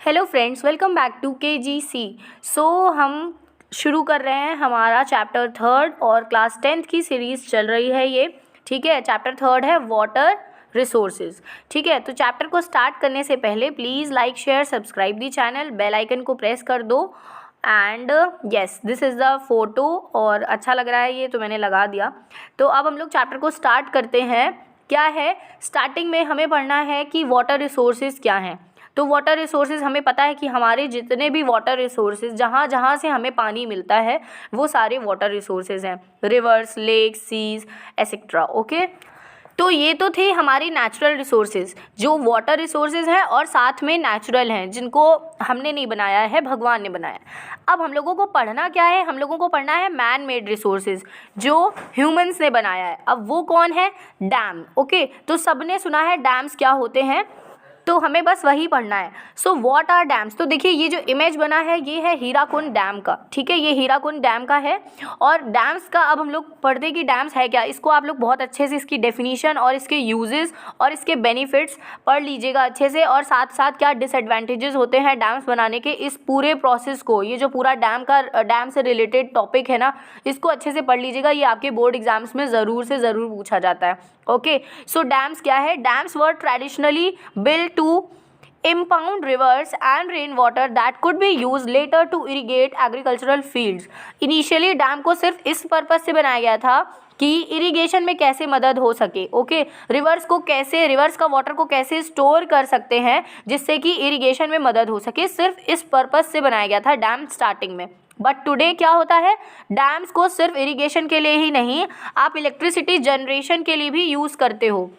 Hello friends, welcome back to KGC। हम शुरू कर रहे हैं हमारा चैप्टर 3 और क्लास 10th की सीरीज़ चल रही है ये। ठीक है, चैप्टर 3 है वाटर रिसोर्सेज। ठीक है, तो चैप्टर को स्टार्ट करने से पहले please like share subscribe the channel, bell icon को प्रेस कर दो। And yes, this is the photo और अच्छा लग रहा है ये तो मैंने लगा दिया। तो अब हम लोग चैप्टर को स्टार्ट करते हैं। क्या है, स्टार्टिंग में हमें पढ़ना है कि वाटर रिसोर्सेज क्या हैं। तो वाटर रिसोर्सेज हमें पता है कि हमारे जितने भी वाटर रिसोर्सेज जहाँ जहाँ से हमें पानी मिलता है वो सारे वाटर रिसोर्सेज हैं, rivers, lakes, seas etcetera. Okay, तो ये तो थे हमारे नेचुरल रिसोर्सेज जो वाटर रिसोर्सेज हैं और साथ में नेचुरल हैं जिनको हमने नहीं बनाया है, भगवान ने बनाया। अब हम लोगों को पढ़ना क्या है, हम लोगों को पढ़ना है मैन मेड रिसोर्सेज जो ह्यूमंस ने बनाया है। अब वो कौन है? डैम। ओके, तो सबने सुना है डैम्स क्या होते हैं, तो हमें बस वही पढ़ना है। So what are dams? तो देखिए ये जो इमेज बना है ये है हीराकुंड डैम का। ठीक है, ये हीराकुंड डैम का है। और डैम्स का अब हम लोग पढ़ते हैं कि डैम्स है क्या। इसको आप लोग बहुत अच्छे से इसकी डेफिनीशन और इसके यूजेस और इसके बेनिफिट्स पढ़ लीजिएगा अच्छे से, और साथ साथ क्या डिसएडवांटेजेस होते हैं डैम्स बनाने के। इस पूरे प्रोसेस को, ये जो पूरा डैम से रिलेटेड टॉपिक है ना, इसको अच्छे से पढ़ लीजिएगा। ये आपके बोर्ड एग्जाम्स में ज़रूर से ज़रूर पूछा जाता है। ओके, सो डैम्स क्या है? Dams were traditionally built to impound rivers and rainwater that could be used later to irrigate agricultural fields. Initially dam को सिर्फ इस पर्पज से बनाया गया था कि इरिगेशन में कैसे मदद हो सके। ओके, रिवर्स का वाटर को कैसे स्टोर कर सकते हैं जिससे कि इरिगेशन में मदद हो सके, सिर्फ इस पर्पज से बनाया गया था डैम स्टार्टिंग में। बट टुडे क्या होता है, डैम्स को सिर्फ इरिगेशन के लिए ही नहीं, आप इलेक्ट्रिसिटी जनरेशन के लिए भी यूज़ करते हो,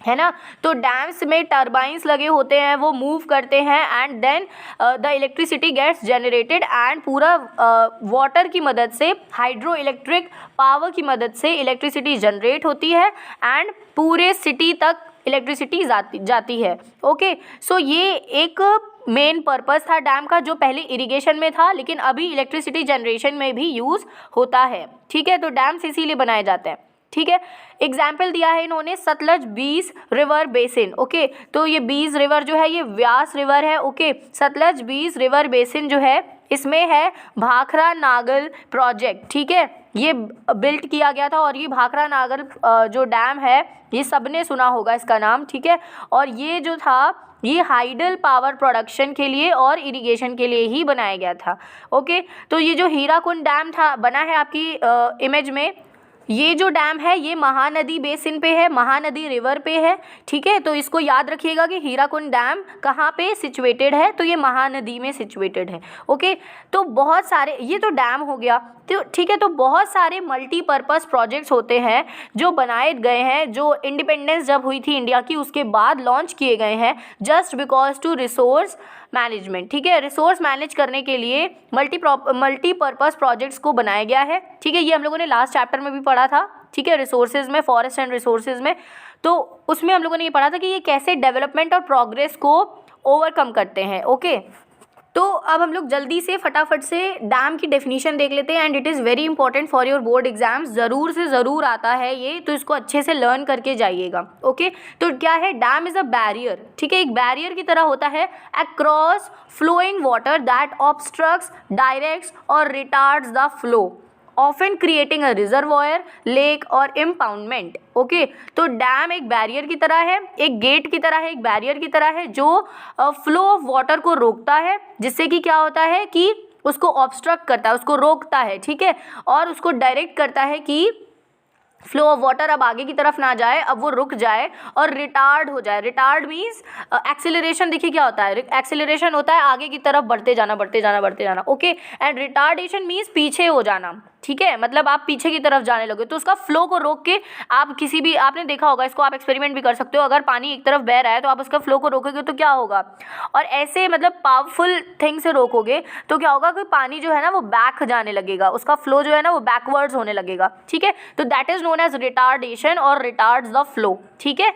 है ना। तो डैम्स में टर्बाइंस लगे होते हैं, वो मूव करते हैं and then the electricity gets generated and पूरा वाटर की मदद से, हाइड्रो इलेक्ट्रिक पावर की मदद से इलेक्ट्रिसिटी जनरेट होती है एंड पूरे सिटी तक इलेक्ट्रिसिटी जाती है। ओके, सो ये एक मेन पर्पस था डैम का जो पहले इरिगेशन में था लेकिन अभी इलेक्ट्रिसिटी जनरेशन में भी यूज़ होता है। ठीक है, तो डैम्स इसीलिए बनाए जाते हैं। ठीक है, एग्जाम्पल दिया है इन्होंने सतलज बीस रिवर बेसिन। ओके, तो ये बीस रिवर जो है ये व्यास रिवर है। ओके, सतलज बीस रिवर बेसिन जो है इसमें है भाखरा नागल प्रोजेक्ट। ठीक है, ये बिल्ट किया गया था और ये भाखरा नागल जो डैम है ये सबने सुना होगा इसका नाम। ठीक है, और ये जो था ये हाइडल पावर प्रोडक्शन के लिए और इरिगेशन के लिए ही बनाया गया था। ओके, तो ये जो हीराकुंड डैम था बना है आपकी इमेज में, ये जो डैम है ये महानदी बेसिन पे है, महानदी रिवर पे है। ठीक है, तो इसको याद रखिएगा कि हीराकुंड डैम कहाँ पे सिचुएटेड है, तो ये महानदी में सिचुएटेड है। ओके, तो बहुत सारे, ये तो डैम हो गया। तो ठीक है, तो बहुत सारे मल्टीपर्पज़ प्रोजेक्ट्स होते हैं जो बनाए गए हैं, जो इंडिपेंडेंस जब हुई थी इंडिया की उसके बाद लॉन्च किए गए हैं, just because to resource management. ठीक है, रिसोर्स मैनेज करने के लिए मल्टीपर्पज़ प्रोजेक्ट्स को बनाया गया है। ठीक है, ये हम लोगों ने लास्ट चैप्टर में भी पढ़ा था। ठीक है, रिसोर्सेज में, फॉरेस्ट एंड रिसोर्सेज में, तो उसमें हम लोगों ने ये पढ़ा था कि ये कैसे डेवलपमेंट और प्रोग्रेस को ओवरकम करते हैं। ओके, तो अब हम लोग जल्दी से फटाफट से डैम की डेफिनेशन देख लेते हैं and it is very important for your board exams. ज़रूर से ज़रूर आता है ये, तो इसको अच्छे से लर्न करके जाइएगा। ओके, तो क्या है, डैम इज़ अ बैरियर। ठीक है, एक बैरियर की तरह होता है across flowing water that obstructs, directs और retards the flow, often creating a reservoir, lake और इम्पाउंडमेंट। ओके, तो डैम एक बैरियर की तरह है, एक गेट की तरह है, एक बैरियर की तरह है जो फ्लो ऑफ वाटर को रोकता है, जिससे कि क्या होता है कि उसको ऑब्स्ट्रक्ट करता है, उसको रोकता है। ठीक है, और उसको डायरेक्ट करता है कि फ्लो ऑफ वाटर अब आगे की तरफ ना जाए, अब वो रुक जाए और रिटार्ड हो जाए। Retard means acceleration. देखिए क्या होता है, एक्सेलरेशन होता है आगे की तरफ बढ़ते जाना, बढ़ते जाना, बढ़ते जाना। ओके, एंड रिटार्डेशन मीन्स पीछे हो जाना। ठीक है, मतलब आप पीछे की तरफ जाने लगे तो उसका फ्लो को रोक के आप किसी भी, आपने देखा होगा, इसको आप एक्सपेरिमेंट भी कर सकते हो। अगर पानी एक तरफ बह रहा है तो आप उसका फ्लो को रोकोगे तो क्या होगा, और ऐसे मतलब पावरफुल थिंग से रोकोगे तो क्या होगा कि पानी जो है ना वो बैक जाने लगेगा, उसका फ्लो जो है ना वो बैकवर्ड्स होने लगेगा। ठीक है, तो that is known as retardation और रिटार्ड्स द फ्लो। ठीक है,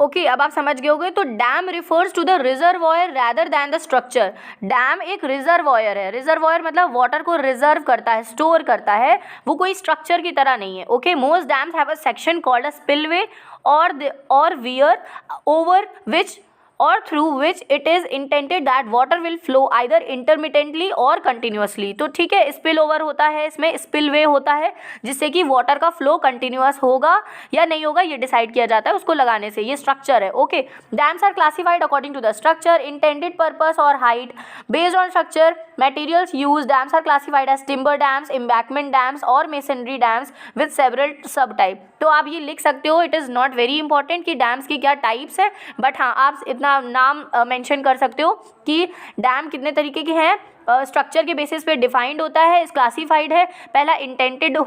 ओके, अब आप समझ गए होंगे। तो dam refers to the reservoir rather than the structure. Dam एक रिजर्वॉयर है। रिजर्वॉयर मतलब वाटर को रिजर्व करता है, स्टोर करता है, वो कोई स्ट्रक्चर की तरह नहीं है। Okay, most dams have a section called a spillway और वियर ओवर विच और through which it is intended that water will flow either intermittently और कंटिन्यूसली। तो ठीक है, स्पिल ओवर होता है, इसमें स्पिल वे होता है जिससे कि वाटर का फ्लो कंटिन्यूस होगा या नहीं होगा ये डिसाइड किया जाता है उसको लगाने से। ये स्ट्रक्चर है। Okay, dams are classified according to the structure, intended purpose और height. Based on structure, materials used, dams are classified as timber dams, embankment dams और masonry dams with several subtype। तो आप ये लिख सकते हो, it is not very important कि dams की क्या टाइप्स है, बट हाँ आप इतना नाम मेंशन कर सकते हो कि डैम कितने तरीके के हैं, स्ट्रक्चर के बेसिस पे डिफाइंड होता है, क्लासिफाइड है। पहला इंटेंडेड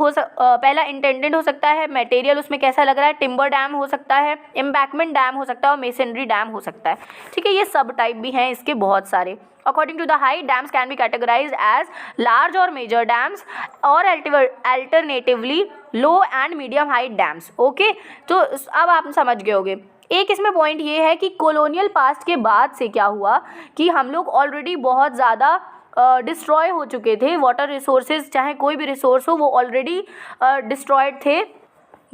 हो सकता है, मटेरियल उसमें कैसा लग रहा है, टिम्बर डैम हो सकता है, एम्बैकमेंट डैम हो सकता है और मेसनरी डैम हो सकता है। ठीक है, ये सब टाइप भी हैं इसके बहुत सारे। According to the height, dams can be categorized as large or major dams or alternatively low and medium height dams। Okay, तो अब आप समझ गए होंगे। एक इसमें पॉइंट ये है कि कॉलोनियल पास्ट के बाद से क्या हुआ कि हम लोग ऑलरेडी बहुत ज़्यादा डिस्ट्रॉय हो चुके थे। वाटर रिसोर्सेज, चाहे कोई भी रिसोर्स हो, वो ऑलरेडी डिस्ट्रॉयड थे।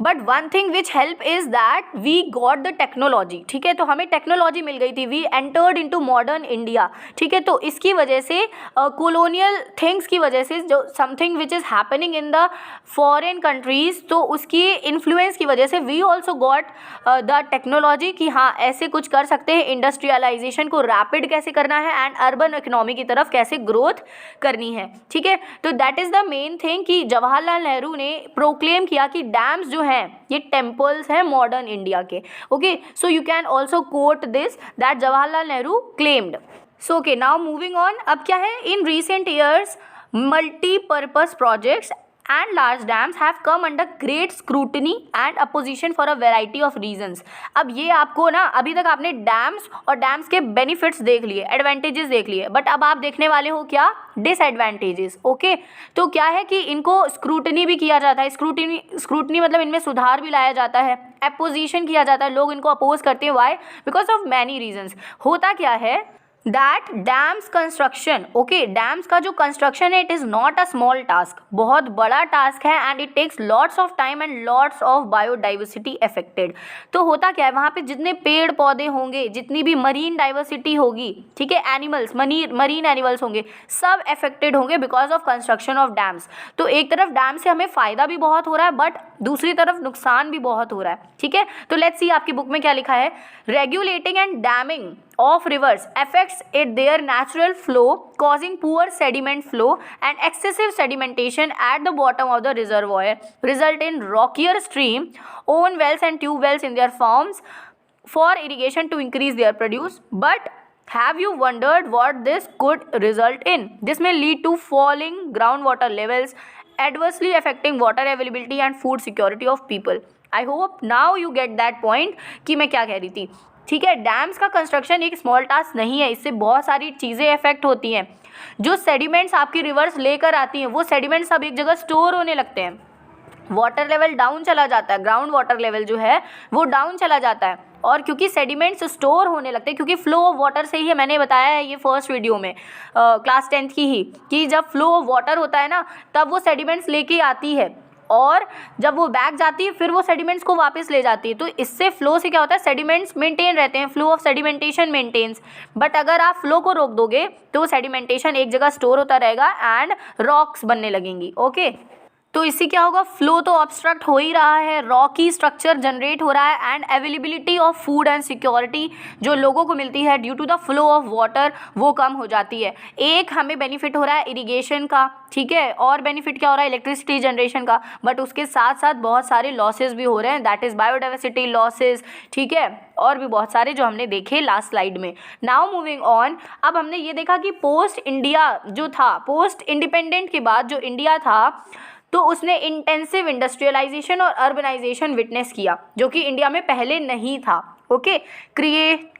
But one thing which help is that we got the technology. ठीक है, तो हमें टेक्नोलॉजी मिल गई थी, we entered into modern India. ठीक है, तो इसकी वजह से कॉलोनियल थिंग्स की वजह से जो something which is happening in the foreign countries, तो उसकी इन्फ्लुएंस की वजह से we also got the technology कि हाँ ऐसे कुछ कर सकते हैं, इंडस्ट्रियलाइजेशन को रैपिड कैसे करना है एंड अर्बन इकोनॉमी की तरफ कैसे ग्रोथ करनी है। ठीक है, तो that is the main thing कि जवाहरलाल नेहरू ने प्रोक्लेम किया कि डैम्स जो हैं ये टेम्पल्स हैं मॉडर्न इंडिया के। Okay, so you can also quote this that Jawaharlal Nehru claimed. So okay, now moving on. अब क्या है, in recent years multipurpose projects and large dams have come under great scrutiny and opposition for a variety of reasons। अब ये आपको ना, अभी तक आपने डैम्स और डैम्स के बेनिफिट्स देख लिए, एडवांटेजेस देख लिए, बट अब आप देखने वाले हो क्या, डिसएडवांटेजेस। ओके, तो क्या है कि इनको स्क्रूटनी भी किया जाता है। स्क्रूटनी मतलब इनमें सुधार भी लाया जाता है, अपोजिशन किया जाता है, लोग इनको अपोज करते हैं। Why? Because of many reasons. होता क्या है that dams construction, okay, dams का जो कंस्ट्रक्शन है it is not a small task, बहुत बड़ा टास्क है and it takes lots of time and lots of biodiversity affected. तो होता क्या है, वहाँ पे जितने पेड़ पौधे होंगे, जितनी भी मरीन डाइवर्सिटी होगी, ठीक है, एनिमल्स, मरीन एनिमल्स होंगे, सब अफेक्टेड होंगे because of construction of dams. तो एक तरफ डैम से हमें फ़ायदा भी बहुत हो रहा है, बट दूसरी तरफ नुकसान भी बहुत हो रहा है। ठीक है, तो लेट्स सी आपकी बुक में क्या लिखा है। Regulating and damming of rivers affects it their natural flow, causing poor sediment flow and excessive sedimentation at the bottom of the reservoir, result in rockier stream, own wells and tube wells in their farms for irrigation to increase their produce। But have you wondered what this could result in? This may lead to falling groundwater levels, adversely affecting water availability and food security of people। I hope now you get that point कि मैं क्या कह रही थी। ठीक है, dams का construction एक स्मॉल टास्क नहीं है, इससे बहुत सारी चीज़ें इफेक्ट होती हैं। जो सेडिमेंट्स आपकी रिवर्स लेकर आती हैं, वो सेडिमेंट्स सब एक जगह स्टोर होने लगते हैं, वाटर लेवल डाउन चला जाता है, ग्राउंड वाटर लेवल जो है वो डाउन चला जाता है। और क्योंकि सेडिमेंट्स स्टोर होने लगते हैं, क्योंकि फ्लो ऑफ वाटर से ही, मैंने बताया है ये फर्स्ट वीडियो में क्लास 10th की ही, कि जब फ्लो ऑफ वाटर होता है ना तब वो सेडिमेंट्स लेके आती है और जब वो बैक जाती है फिर वो सेडिमेंट्स को वापस ले जाती है। तो इससे फ्लो से क्या होता है, सेडिमेंट्स मेंटेन रहते हैं, flow of sedimentation maintains. But अगर आप फ्लो को रोक दोगे तो सेडिमेंटेशन एक जगह स्टोर होता रहेगा एंड रॉक्स बनने लगेंगी। ओके, तो इससे क्या होगा, फ्लो तो ऑब्स्ट्रक्ट हो ही रहा है, रॉकी स्ट्रक्चर जनरेट हो रहा है and availability of food and security जो लोगों को मिलती है due to the flow of water वो कम हो जाती है। एक हमें बेनिफिट हो रहा है इरिगेशन का, ठीक है, और बेनिफिट क्या हो रहा है, इलेक्ट्रिसिटी जनरेशन का, बट उसके साथ साथ बहुत सारे लॉसेज भी हो रहे हैं, दैट इज़ बायोडाइवर्सिटी लॉसेज। ठीक है, और भी बहुत सारे जो हमने देखे लास्ट स्लाइड में। नाउ मूविंग ऑन, अब हमने ये देखा कि पोस्ट इंडिया जो था, पोस्ट इंडिपेंडेंट के बाद जो इंडिया था तो उसने इंटेंसिव इंडस्ट्रियलाइजेशन और अर्बनाइजेशन विटनेस किया, जो कि इंडिया में पहले नहीं था। Okay,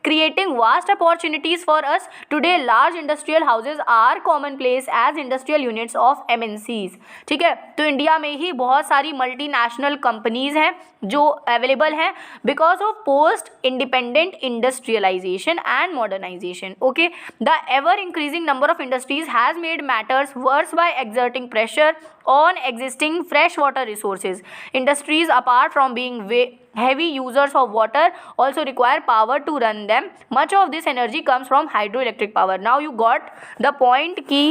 creating vast opportunities for us today, large industrial houses are commonplace as industrial units of MNCs। ठीक है, तो इंडिया में ही बहुत सारी मल्टीनेशनल कंपनीज हैं जो अवेलेबल हैं because of post independent industrialisation and modernisation. Okay, the ever increasing number of industries has made matters worse by exerting pressure on existing freshwater resources. Industries, apart from being heavy users of water, also require power to run them. Much of this energy comes from hydroelectric power. Now you got the point कि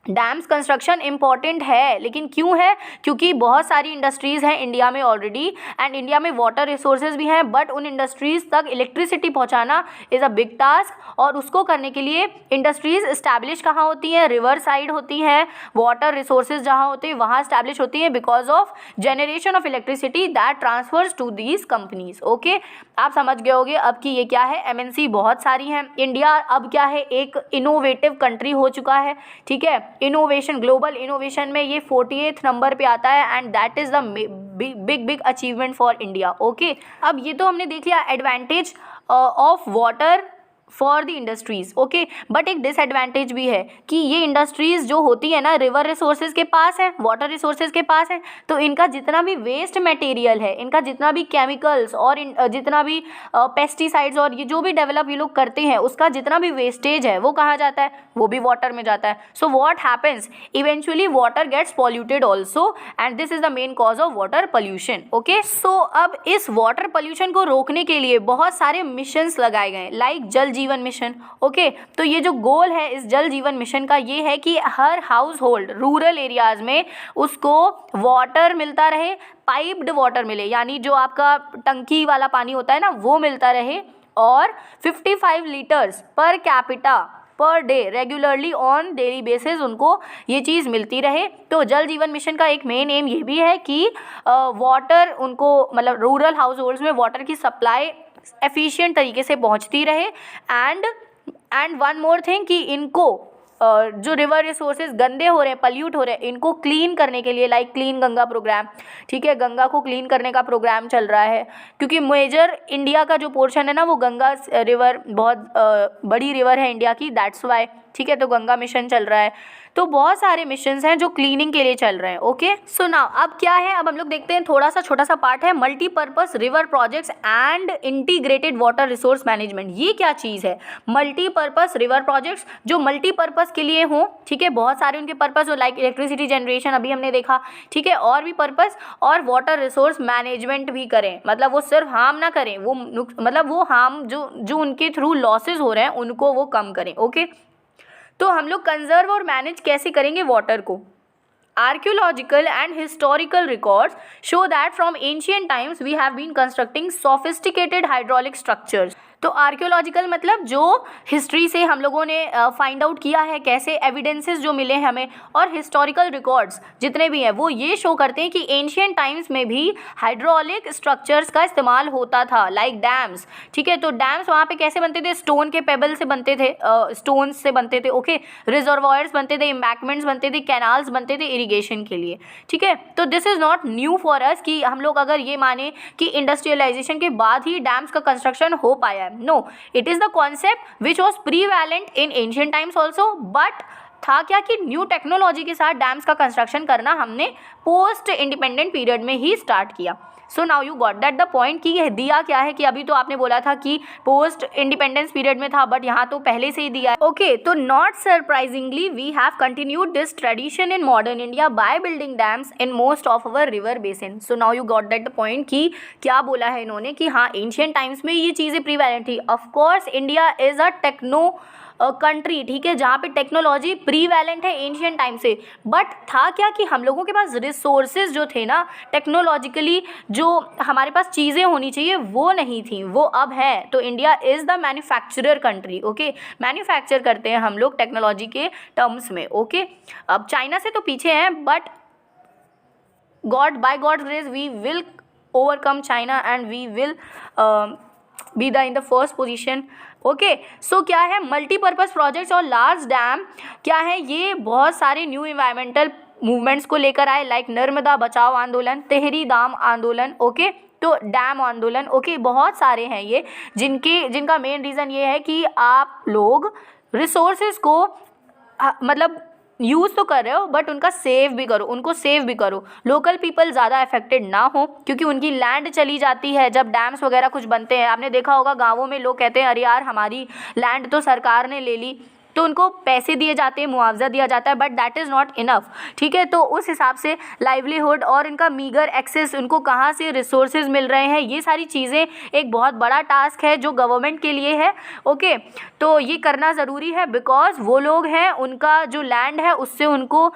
dams construction important है, लेकिन क्यों है? क्योंकि बहुत सारी industries हैं India में ऑलरेडी, एंड इंडिया में वाटर रिसोर्सेज भी हैं, बट उन इंडस्ट्रीज़ तक इलेक्ट्रिसिटी पहुंचाना इज़ अ बिग टास्क, और उसको करने के लिए इंडस्ट्रीज़ इस्टेब्लिश कहाँ होती हैं? रिवर साइड होती हैं, वाटर रिसोर्सेज जहाँ होते हैं वहाँ इस्टेब्लिश होती हैं, because of generation of electricity that transfers to these companies. Okay, आप समझ गए होंगे अब कि ये क्या है। MNC बहुत सारी हैं। इंडिया अब क्या है? एक इनोवेटिव कंट्री हो चुका है, ठीक है। इनोवेशन, ग्लोबल इनोवेशन में ये 48th नंबर पे आता है, and that is the big achievement for India. Okay, अब ये तो हमने देख लिया advantage of water for the industries. Okay, but एक डिसएडवांटेज भी है कि ये इंडस्ट्रीज़ जो होती है ना, रिवर रिसोर्सेज के पास है, वाटर रिसोर्सेज के पास है, तो इनका जितना भी वेस्ट मटेरियल है, इनका जितना भी केमिकल्स और जितना भी पेस्टिसाइड्स और ये जो भी डेवलप ये लोग करते हैं, उसका जितना भी वेस्टेज है वो कहाँ जाता है? वो भी वाटर में जाता है। So what happens? Eventually water gets polluted also, and this is the main cause of water pollution. Okay, so अब इस वाटर पॉल्यूशन को रोकने के लिए बहुत सारे मिशंस लगाए गए, लाइक जल जीवन मिशन। ओके, तो ये जो गोल है इस जल जीवन मिशन का ये है कि हर हाउस होल्ड रूरल एरियाज में उसको वाटर मिलता रहे, पाइप्ड वाटर मिले, यानी जो आपका टंकी वाला पानी होता है ना वो मिलता रहे, और 55 litres per capita per day regularly on daily basis उनको ये चीज़ मिलती रहे। तो जल जीवन मिशन का एक मेन एम ये भी है कि वाटर उनको, मतलब रूरल हाउस होल्ड्स में वाटर की सप्लाई एफिशिएंट तरीके से पहुंचती रहे, एंड वन मोर थिंग कि इनको जो रिवर रिसोर्सेज गंदे हो रहे हैं, पल्यूट हो रहे हैं, इनको क्लीन करने के लिए लाइक क्लीन गंगा प्रोग्राम, ठीक है, गंगा को क्लीन करने का प्रोग्राम चल रहा है, क्योंकि मेजर इंडिया का जो पोर्शन है ना वो गंगा रिवर बहुत बड़ी रिवर है इंडिया की, दैट्स वाई, ठीक है। तो गंगा मिशन चल रहा है, तो बहुत सारे मिशंस हैं जो क्लीनिंग के लिए चल रहे हैं। ओके, सो नाउ अब क्या है, अब हम लोग देखते हैं थोड़ा सा छोटा सा पार्ट है multipurpose river projects and integrated water resource management. ये क्या चीज़ है? मल्टीपर्पस रिवर प्रोजेक्ट्स जो मल्टीपर्पस के लिए हों, ठीक है, बहुत सारे उनके पर्पस हो, लाइक इलेक्ट्रिसिटी जनरेशन अभी हमने देखा, ठीक है, और भी पर्पस, और वाटर रिसोर्स मैनेजमेंट भी करें, मतलब वो सिर्फ हार्म ना करें, वो मतलब वो हार्म जो उनके थ्रू लॉसेज हो रहे हैं उनको वो कम करें। ओके, तो हम लोग कंजर्व और मैनेज कैसे करेंगे वाटर को? Archaeological and historical records show that from ancient times we have been constructing sophisticated hydraulic structures. तो आर्कियोलॉजिकल मतलब जो हिस्ट्री से हम लोगों ने फाइंड आउट किया है, कैसे एविडेंसेस जो मिले हैं हमें, और हिस्टोरिकल रिकॉर्ड्स जितने भी हैं वो ये शो करते हैं कि एंशियंट टाइम्स में भी हाइड्रोलिक स्ट्रक्चर्स का इस्तेमाल होता था, लाइक डैम्स, ठीक है। तो डैम्स वहाँ पे कैसे बनते थे? स्टोन के पेबल से बनते थे, स्टोन्स से बनते थे। ओके, रिजर्वॉयर्स बनते थे, एम्बैंकमेंट्स बनते थे, कैनाल्स बनते थे इरीगेशन के लिए, ठीक है। तो this is not new for us कि हम लोग अगर ये माने कि इंडस्ट्रियलाइजेशन के बाद ही डैम्स का कंस्ट्रक्शन हो पाया। No, it is the concept which was prevalent in ancient times also, but था क्या कि न्यू टेक्नोलॉजी के साथ डैम्स का कंस्ट्रक्शन करना हमने पोस्ट इंडिपेंडेंट पीरियड में ही स्टार्ट किया। सो now you got that the point कि दिया क्या है कि अभी तो आपने बोला था कि पोस्ट इंडिपेंडेंस पीरियड में था, बट यहाँ तो पहले से ही दिया है। ओके, तो not surprisingly we have continued this tradition in modern India by building dams in most of our river basin. So now you got that the point कि क्या बोला है इन्होंने कि हाँ एंशियंट टाइम्स में ये चीज़ें प्रीवैलेंट थी। Of course India is a techno country, ठीक है, जहाँ पे टेक्नोलॉजी प्रीवैलेंट है एंशियंट टाइम से, बट था क्या कि हम लोगों के पास रिसोर्सेज जो थे ना, टेक्नोलॉजिकली जो हमारे पास चीज़ें होनी चाहिए वो नहीं थी, वो अब है। तो India is the manufacturer country. Okay, manufacture करते हैं हम लोग टेक्नोलॉजी के टर्म्स में। ओके, अब चाइना से तो पीछे हैं, but by God grace we will overcome China and we will be the in the first position. Okay, so क्या है मल्टीपर्पज़ प्रोजेक्ट्स और लार्ज डैम क्या है, ये बहुत सारे न्यू इन्वायरमेंटल मूवमेंट्स को लेकर आए, लाइक नर्मदा बचाओ आंदोलन, तेहरी दाम आंदोलन, ओके, तो डैम आंदोलन। ओके, बहुत सारे हैं ये जिनका मेन रीज़न ये है कि आप लोग रिसोर्सेज को मतलब यूज़ तो कर रहे हो बट उनका सेव भी करो, उनको सेव भी करो, लोकल पीपल ज़्यादा अफेक्टेड ना हो, क्योंकि उनकी लैंड चली जाती है जब डैम्स वगैरह कुछ बनते हैं। आपने देखा होगा गाँवों में लोग कहते हैं अरे यार हमारी लैंड तो सरकार ने ले ली, तो उनको पैसे दिए जाते हैं, मुआवजा दिया जाता है, but that is not enough, ठीक है। तो उस हिसाब से लाइवलीहुड और इनका मीगर एक्सेस, उनको कहाँ से रिसोर्सेज मिल रहे हैं, ये सारी चीज़ें एक बहुत बड़ा टास्क है जो गवर्नमेंट के लिए है, ओके। तो ये करना ज़रूरी है बिकॉज वो लोग हैं, उनका जो लैंड है उससे उनको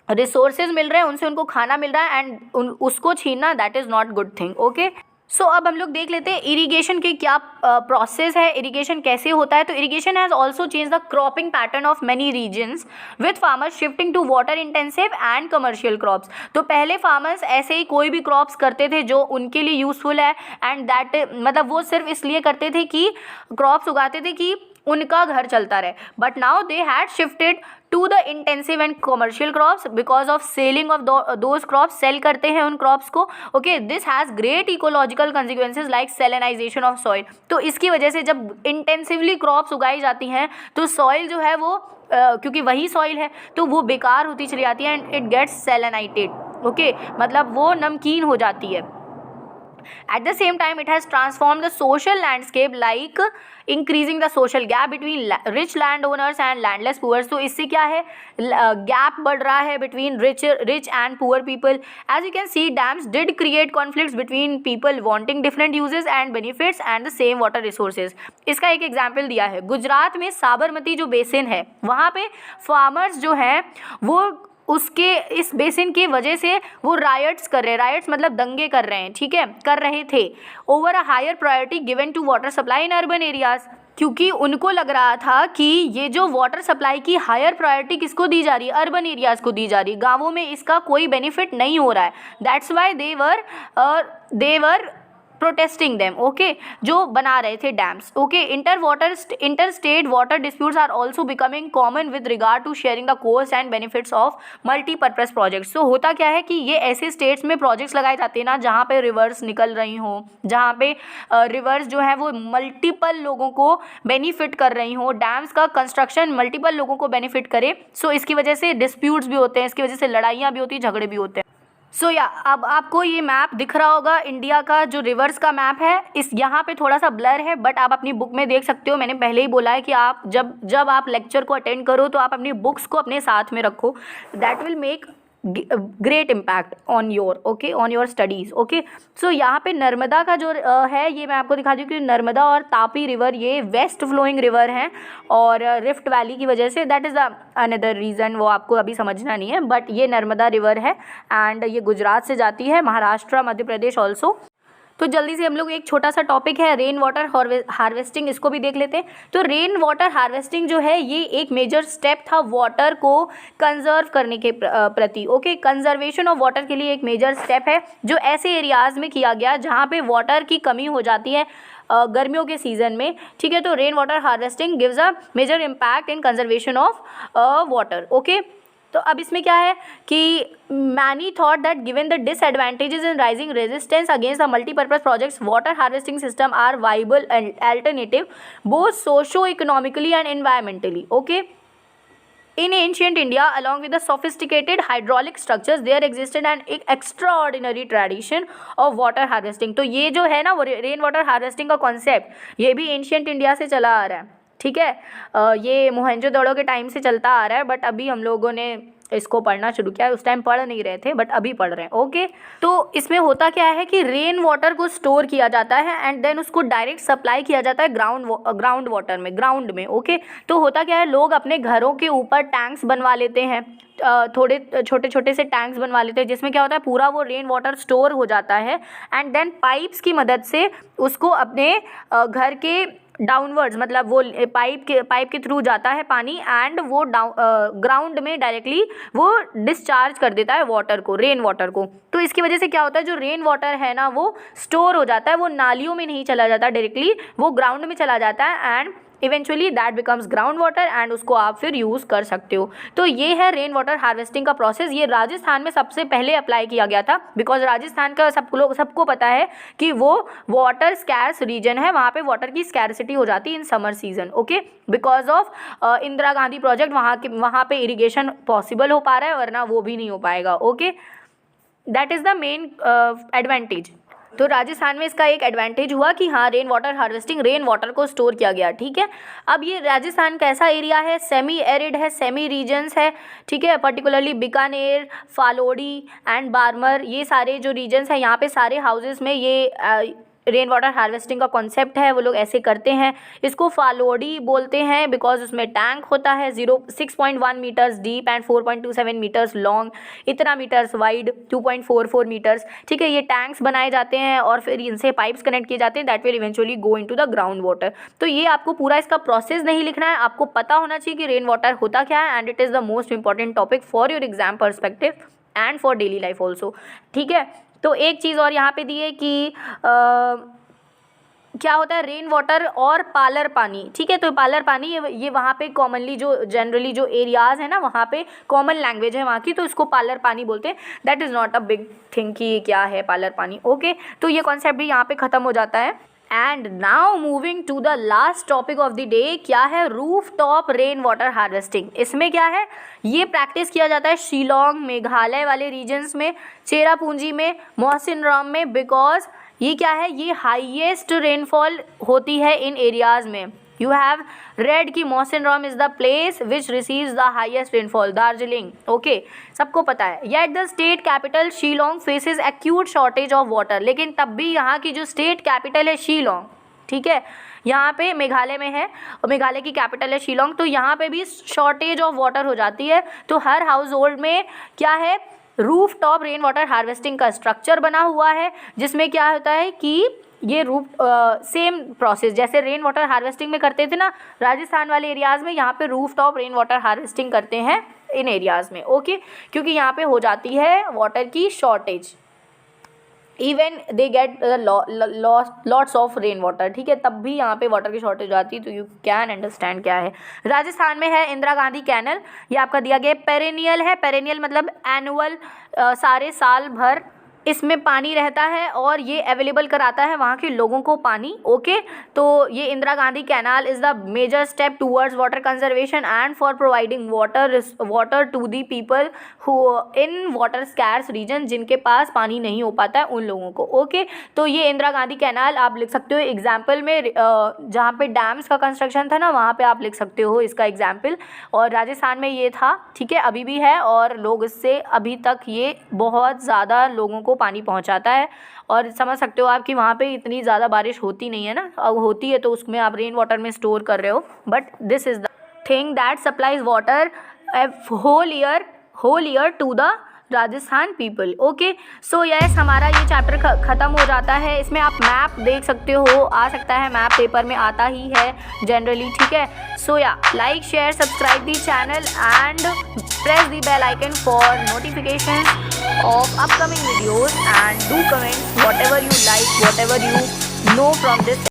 रिसोर्सेज मिल रहे हैं, उनसे उनको खाना मिल रहा है, एंड उसको छीनना that is not good thing, okay. So अब हम लोग देख लेते हैं इरिगेशन के क्या प्रोसेस है, इरिगेशन कैसे होता है। तो irrigation has also change the cropping pattern of many regions with farmers shifting to water intensive and commercial crops. तो पहले फार्मर्स ऐसे ही कोई भी क्रॉप्स करते थे जो उनके लिए यूजफुल है, एंड दैट मतलब वो सिर्फ इसलिए करते थे कि क्रॉप्स उगाते थे कि उनका घर चलता रहे, but now they had shifted to the intensive and commercial crops because of selling of those crops, sell करते हैं उन क्रॉप्स को, okay. This has great ecological consequences like salinisation of soil. तो इसकी वजह से जब इंटेंसिवली क्रॉप्स उगाई जाती हैं तो सॉइल जो है वो क्योंकि वही सॉइल है तो वो बेकार होती चली जाती है, एंड इट गेट्स सेलेनाइटेड, ओके, मतलब वो नमकीन हो जाती है। At the same time, it has transformed the social landscape, like increasing the social gap between rich landowners and landless poor. So इससे क्या है, gap बढ़ रहा है between rich and poor people. As you can see, dams did create conflicts between people wanting different uses and benefits and the same water resources. इसका एक example दिया है, गुजरात में साबरमती जो बेसिन है वहाँ पे फार्मर्स जो हैं वो उसके इस बेसिन की वजह से वो रायट्स कर रहे हैं, रायट्स मतलब दंगे कर रहे हैं, ठीक है, कर रहे थे, over a higher priority given to water supply in urban areas, क्योंकि उनको लग रहा था कि ये जो वाटर सप्लाई की हायर प्रायोरिटी किसको दी जा रही है, अर्बन एरियाज़ को दी जा रही है, गाँवों में इसका कोई बेनिफिट नहीं हो रहा है। That's why they were protesting them, okay, जो बना रहे थे dams, okay. Inter state water disputes are also becoming common with regard to sharing the cost and benefits of multipurpose projects. तो होता क्या है कि ये ऐसे स्टेट्स में प्रोजेक्ट्स लगाए जाते हैं ना जहाँ पे रिवर्स निकल रही हों, जहाँ पे रिवर्स जो है वो मल्टीपल लोगों को बेनिफिट कर रही हों, डैम्स का कंस्ट्रक्शन मल्टीपल लोगों को बेनिफिट करे। सो इसकी वजह से डिस्प्यूट्स भी होते हैं, इसकी वजह से लड़ाइयाँ भी होती हैं, झगड़े भी होते हैं। सो अब आपको ये मैप दिख रहा होगा, इंडिया का जो रिवर्स का मैप है, इस यहाँ पे थोड़ा सा ब्लर है बट आप अपनी बुक में देख सकते हो। मैंने पहले ही बोला है कि आप जब आप लेक्चर को अटेंड करो तो आप अपनी बुक्स को अपने साथ में रखो, that will make great impact on your studies, okay. So यहाँ पे नर्मदा का जो है ये मैं आपको दिखा दूँ कि नर्मदा और तापी रिवर ये वेस्ट फ्लोइंग रिवर हैं, और रिफ्ट वैली की वजह say that is another reason, वो आपको अभी समझना नहीं है, बट ये नर्मदा रिवर है एंड ये गुजरात से जाती है, महाराष्ट्र, मध्य प्रदेश ऑल्सो। तो जल्दी से हम लोग एक छोटा सा टॉपिक है रेन वाटर हार्वेस्टिंग, इसको भी देख लेते हैं। तो रेन वाटर हार्वेस्टिंग जो है ये एक मेजर स्टेप था वाटर को कंजर्व करने के प्रति, ओके। कंजर्वेशन ऑफ वाटर के लिए एक मेजर स्टेप है जो ऐसे एरियाज़ में किया गया जहाँ पे वाटर की कमी हो जाती है गर्मियों के सीज़न में, ठीक है। तो rain water harvesting gives a major impact in conservation of water, okay. तो अब इसमें क्या है कि many thought that given the disadvantages in rising resistance against the multipurpose projects water harvesting system are viable and alternative both socio economically and environmentally, okay. In ancient India, along with the sophisticated hydraulic structures, there existed an extraordinary tradition of water harvesting. तो ये जो है ना वो rain water harvesting का concept ये भी ancient India से चला आ रहा है, ठीक है। ये मोहनजोदड़ो के टाइम से चलता आ रहा है, बट अभी हम लोगों ने इसको पढ़ना शुरू किया, उस टाइम पढ़ नहीं रहे थे बट अभी पढ़ रहे हैं, ओके। तो इसमें होता क्या है कि रेन वाटर को स्टोर किया जाता है एंड देन उसको डायरेक्ट सप्लाई किया जाता है ग्राउंड वाटर में, ग्राउंड में, ओके। तो होता क्या है, लोग अपने घरों के ऊपर टैंक्स बनवा लेते हैं, थोड़े छोटे छोटे से टैंक्स बनवा लेते हैं जिसमें क्या होता है पूरा वो रेन वाटर स्टोर हो जाता है, एंड देन पाइप्स की मदद से उसको अपने घर के डाउनवर्ड्स, मतलब वो पाइप के थ्रू जाता है पानी एंड वो ग्राउंड में डायरेक्टली वो डिस्चार्ज कर देता है वाटर को, रेन वाटर को। तो इसकी वजह से क्या होता है जो रेन वाटर है ना वो स्टोर हो जाता है, वो नालियों में नहीं चला जाता डायरेक्टली, वो ग्राउंड में चला जाता है and eventually that becomes ground water and उसको आप फिर यूज़ कर सकते हो। तो ये है रेन वाटर हार्वेस्टिंग का प्रोसेस। ये राजस्थान में सबसे पहले अप्लाई किया गया था बिकॉज राजस्थान का सबको पता है कि वो वाटर स्कैर्स रीजन है, वहाँ पे वाटर की स्कैरसिटी हो जाती है in summer season, okay. Because of Indira Gandhi project वहाँ पे इरीगेशन पॉसिबल हो पा रहा है, वरना वो भी नहीं हो पाएगा, okay. That is the main advantage. तो राजस्थान में इसका एक एडवांटेज हुआ कि हाँ rain water harvesting, rain water को स्टोर किया गया। ठीक है, अब ये राजस्थान कैसा एरिया है, सेमी एरिड है, सेमी रीजन्स है। ठीक है, पर्टिकुलरली बीकानेर, फालोडी एंड बार्मर, ये सारे जो रीजन्स हैं यहाँ पे सारे हाउसेस में ये रेन वाटर हार्वेस्टिंग का कॉन्सेप्ट है, वो लोग ऐसे करते हैं। इसको फालोडी बोलते हैं बिकॉज उसमें टैंक होता है 6.1 metres deep and 4.27 metres long, इतना मीटर्स वाइड, 2.44 मीटर्स। ठीक है, ये टैंक्स बनाए जाते हैं और फिर इनसे पाइप्स कनेक्ट किए जाते हैं that will eventually go into the ground water. तो ये आपको पूरा इसका प्रोसेस नहीं लिखना है, आपको पता होना चाहिए कि रेन वाटर होता क्या है and it is the most important topic for your exam perspective and for daily life also. ठीक है, तो एक चीज़ और यहाँ पे दी है कि क्या होता है रेन वाटर और पालर पानी। ठीक है, तो पालर पानी ये वहाँ पे कॉमनली जो जनरली जो एरियाज़ है ना वहाँ पे कॉमन लैंग्वेज है वहाँ की, तो इसको पालर पानी बोलते हैं। That is not a big thing कि क्या है पालर पानी। ओके, तो ये कॉन्सेप्ट भी यहाँ पे ख़त्म हो जाता है। And now moving to the last topic of the day, क्या है roof top rain water harvesting. इसमें क्या है, ये प्रैक्टिस किया जाता है शिलोंग, मेघालय वाले रीजन्स में, चेरापूंजी में, मौसिनराम में, बिकॉज ये क्या है, ये हाईएस्ट रेनफॉल होती है इन एरियाज़ में। यू हैव रेड की Mawsynram is the place which receives the highest rainfall, Darjeeling. Okay, सबको पता है। Yet the state capital Shillong faces acute shortage of water, लेकिन तब भी यहाँ की जो स्टेट कैपिटल है शिलोंग, ठीक है, यहाँ पे मेघालय में है और मेघालय की कैपिटल है शिलोंग, तो यहाँ पे भी शॉर्टेज ऑफ वाटर हो जाती है। तो हर हाउस होल्ड में क्या है, roof top rain water harvesting का स्ट्रक्चर बना हुआ है, जिसमें क्या होता है कि ये रूफ सेम प्रोसेस जैसे रेन वाटर हार्वेस्टिंग में करते थे ना राजस्थान वाले एरियाज़ में, यहाँ पे roof top rain water harvesting करते हैं इन एरियाज़ में। ओके, क्योंकि यहाँ पे हो जाती है वाटर की shortage, even they get lots of rain water. ठीक है, तब भी यहाँ पे वाटर की शॉर्टेज आती है, तो यू कैन अंडरस्टैंड क्या है। राजस्थान में है इंदिरा गांधी कैनल, ये आपका दिया गया पेरेनियल है, पेरेनियल मतलब एनुअल, सारे साल भर इसमें पानी रहता है और ये अवेलेबल कराता है वहाँ के लोगों को पानी। ओके, तो ये Indira Gandhi canal is the major step towards water conservation and for providing water to the people who in water scarce region, जिनके पास पानी नहीं हो पाता है उन लोगों को। ओके, तो ये इंदिरा गांधी कैनाल आप लिख सकते हो एग्जाम्पल में, जहाँ पे डैम्स का कंस्ट्रक्शन था ना वहाँ पे आप लिख सकते हो इसका एग्जाम्पल, और राजस्थान में ये था। ठीक है, अभी भी है और लोग इससे अभी तक ये बहुत ज़्यादा लोगों को पानी पहुंचाता है। और समझ सकते हो आप कि वहाँ पे इतनी ज़्यादा बारिश होती नहीं है ना, अब होती है तो उसमें आप रेन वाटर में स्टोर कर रहे हो, but this is the thing that supplies water whole year to the Rajasthan people. Okay, so yes हमारा ये चैप्टर ख़त्म हो जाता है। इसमें आप मैप देख सकते हो, आ सकता है मैप पेपर में आता ही है जनरली। ठीक है, so yeah like share subscribe the channel and press the bell icon for notification of upcoming videos and do comment whatever you like, whatever you know from this